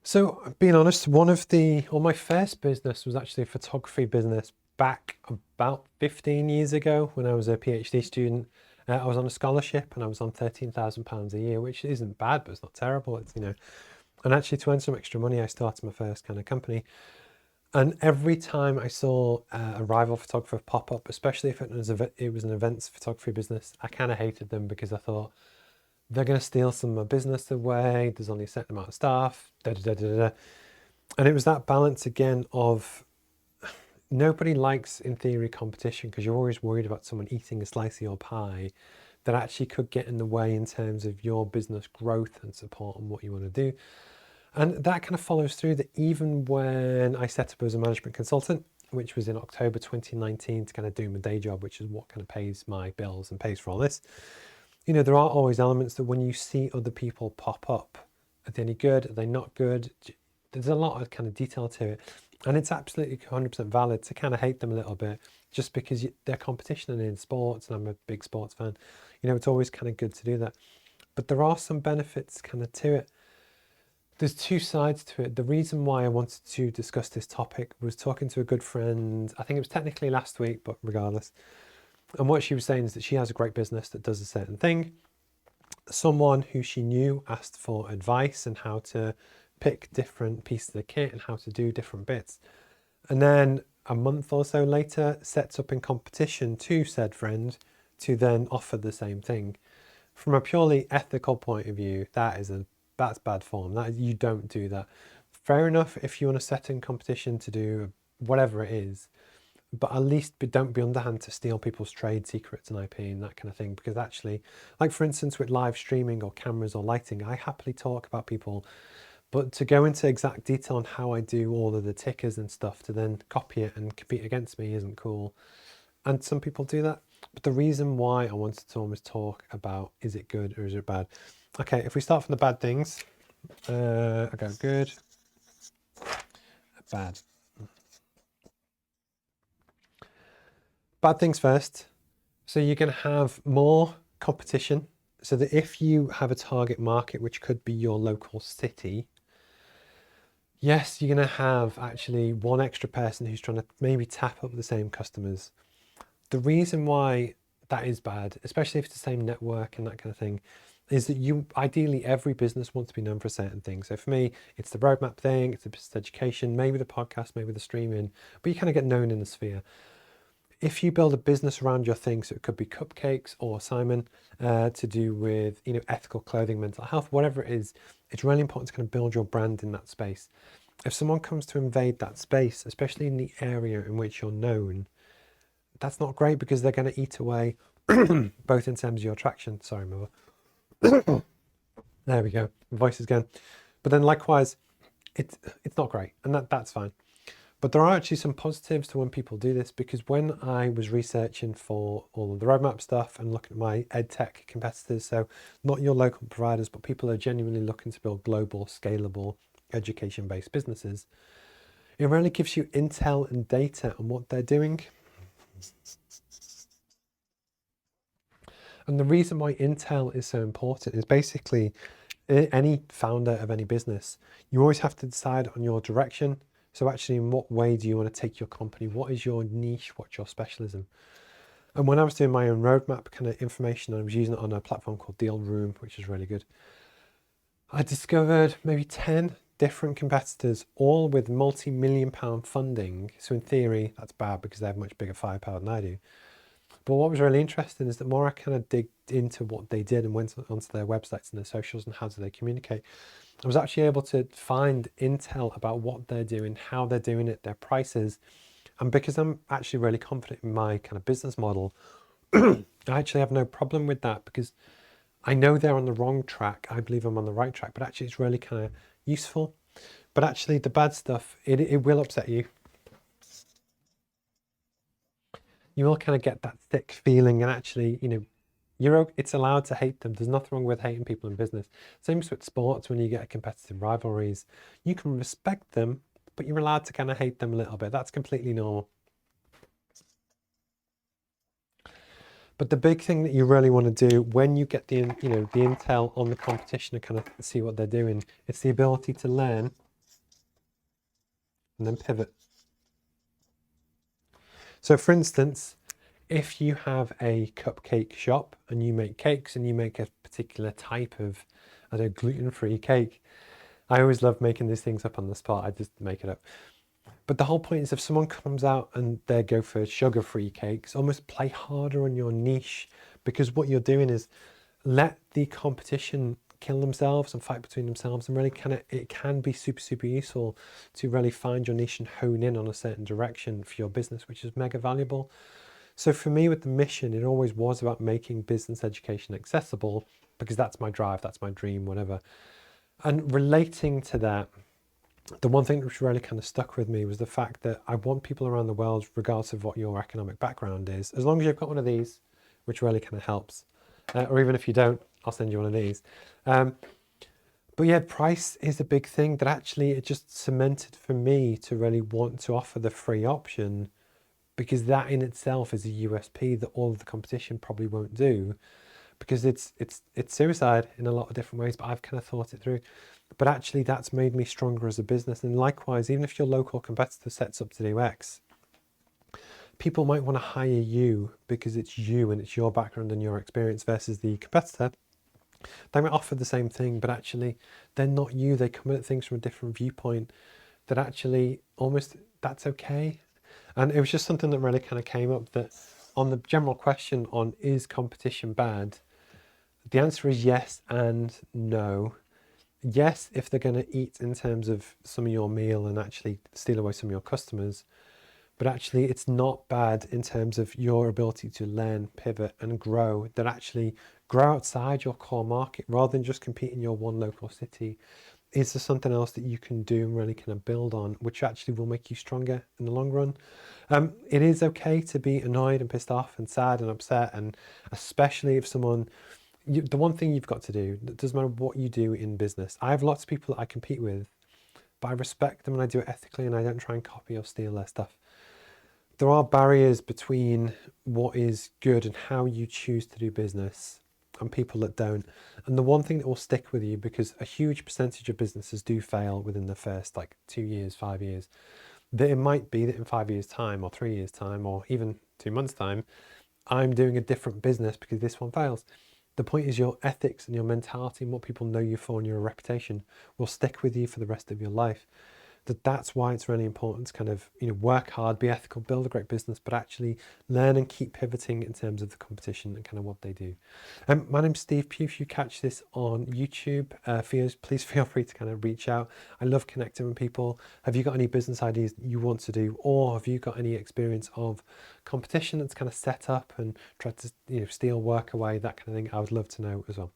So, being honest, my first business was actually a photography business back about 15 years ago when I was a PhD student. I was on a scholarship and I was on £13,000 a year, which isn't bad, but it's not terrible. And actually to earn some extra money, I started my first kind of company. And every time I saw a rival photographer pop up, especially if it was an events photography business, I kind of hated them because I thought they're going to steal some of my business away. There's only a certain amount of staff. Da, da, da, da, da. And it was that balance again of nobody likes, in theory, competition because you're always worried about someone eating a slice of your pie that actually could get in the way in terms of your business growth and support and what you want to do. And that kind of follows through that even when I set up as a management consultant, which was in October 2019 to kind of do my day job, which is what kind of pays my bills and pays for all this, there are always elements that when you see other people pop up, are they any good? Are they not good? There's a lot of kind of detail to it. And it's absolutely 100% valid to kind of hate them a little bit just because they're competition and in sports, and I'm a big sports fan. It's always kind of good to do that. But there are some benefits kind of to it. There's two sides to it. The reason why I wanted to discuss this topic was talking to a good friend. I think it was technically last week, but regardless. And what she was saying is that she has a great business that does a certain thing. Someone who she knew asked for advice and how to pick different pieces of the kit and how to do different bits. And then a month or so later, sets up in competition to said friend to then offer the same thing. From a purely ethical point of view, that's bad form. You don't do that. Fair enough if you want to set in competition to do whatever it is, but at least don't be underhand to steal people's trade secrets and IP and that kind of thing. Because actually, like for instance, with live streaming or cameras or lighting, I happily talk about people, but to go into exact detail on how I do all of the tickers and stuff to then copy it and compete against me isn't cool. And some people do that. But the reason why I wanted to almost talk about, is it good or is it bad? Okay, if we start from the bad things, okay, good, bad. Bad things first. So you're going to have more competition. So that if you have a target market, which could be your local city, yes, you're going to have actually one extra person who's trying to maybe tap up the same customers. The reason why that is bad, especially if it's the same network and that kind of thing, is that ideally every business wants to be known for a certain thing. So for me, it's the roadmap thing, it's the business education, maybe the podcast, maybe the streaming, but you kind of get known in the sphere. If you build a business around your thing, so it could be cupcakes or Simon, to do with ethical clothing, mental health, whatever it is, it's really important to kind of build your brand in that space. If someone comes to invade that space, especially in the area in which you're known, that's not great because they're going to eat away both in terms of your attraction. Sorry, mother. There we go. Voice is going. But then likewise, it's not great, and that's fine. But there are actually some positives to when people do this, because when I was researching for all of the roadmap stuff and looking at my edtech competitors, so not your local providers, but people are genuinely looking to build global, scalable, education-based businesses, it really gives you intel and data on what they're doing. And the reason why intel is so important is basically any founder of any business, you always have to decide on your direction. So actually, in what way do you want to take your company? What is your niche? What's your specialism? And when I was doing my own roadmap kind of information, I was using it on a platform called Deal Room, which is really good. I discovered maybe 10 different competitors, all with multi-million pound funding. So in theory, that's bad because they have much bigger firepower than I do. But what was really interesting is that more I kind of digged into what they did and went onto their websites and their socials and how do they communicate, I was actually able to find intel about what they're doing, how they're doing it, their prices. And because I'm actually really confident in my kind of business model, I actually have no problem with that because I know they're on the wrong track. I believe I'm on the right track, but actually it's really kind of useful. But actually the bad stuff, it will upset you. You will kind of get that thick feeling, and actually, it's allowed to hate them. There's nothing wrong with hating people in business. Same with sports. When you get competitive rivalries, you can respect them, but you're allowed to kind of hate them a little bit. That's completely normal. But the big thing that you really want to do when you get the intel on the competition and kind of see what they're doing, it's the ability to learn and then pivot. So for instance, if you have a cupcake shop and you make cakes and you make a particular type of, I don't know, gluten-free cake, I always love making these things up on the spot. I just make it up. But the whole point is if someone comes out and they go for sugar-free cakes, almost play harder on your niche, because what you're doing is let the competition kill themselves and fight between themselves, and really it can be super useful to really find your niche and hone in on a certain direction for your business, which is mega valuable. So for me with the mission, it always was about making business education accessible, because that's my drive, that's my dream, whatever. And relating to that, the one thing which really kind of stuck with me was the fact that I want people around the world, regardless of what your economic background is, as long as you've got one of these, which really kind of helps, or even if you don't, I'll send you one of these. But yeah, price is a big thing that actually it just cemented for me to really want to offer the free option, because that in itself is a USP that all of the competition probably won't do, because it's suicide in a lot of different ways, but I've kind of thought it through. But actually that's made me stronger as a business. And likewise, even if your local competitor sets up to do X, people might want to hire you because it's you and it's your background and your experience versus the competitor. They might offer the same thing, but actually they're not you. They come at things from a different viewpoint that actually almost that's okay. And it was just something that really kind of came up, that on the general question on is competition bad, the answer is yes and no. Yes, if they're going to eat in terms of some of your meal and actually steal away some of your customers, but actually it's not bad in terms of your ability to learn, pivot and grow, that actually grow outside your core market rather than just compete in your one local city. Is there something else that you can do and really kind of build on, which actually will make you stronger in the long run? It is okay to be annoyed and pissed off and sad and upset, and especially if someone, the one thing you've got to do, it doesn't matter what you do in business. I have lots of people that I compete with, but I respect them and I do it ethically and I don't try and copy or steal their stuff. There are barriers between what is good and how you choose to do business and people that don't. And the one thing that will stick with you, because a huge percentage of businesses do fail within the first like 2 years, 5 years, that it might be that in 5 years time or 3 years time or even 2 months time, I'm doing a different business because this one fails. The point is your ethics and your mentality and what people know you for and your reputation will stick with you for the rest of your life. That's why it's really important to kind of, work hard, be ethical, build a great business, but actually learn and keep pivoting in terms of the competition and kind of what they do. My name's Steve Pugh. If you catch this on YouTube, please feel free to kind of reach out. I love connecting with people. Have you got any business ideas that you want to do, or have you got any experience of competition that's kind of set up and tried to steal work away, that kind of thing? I would love to know as well.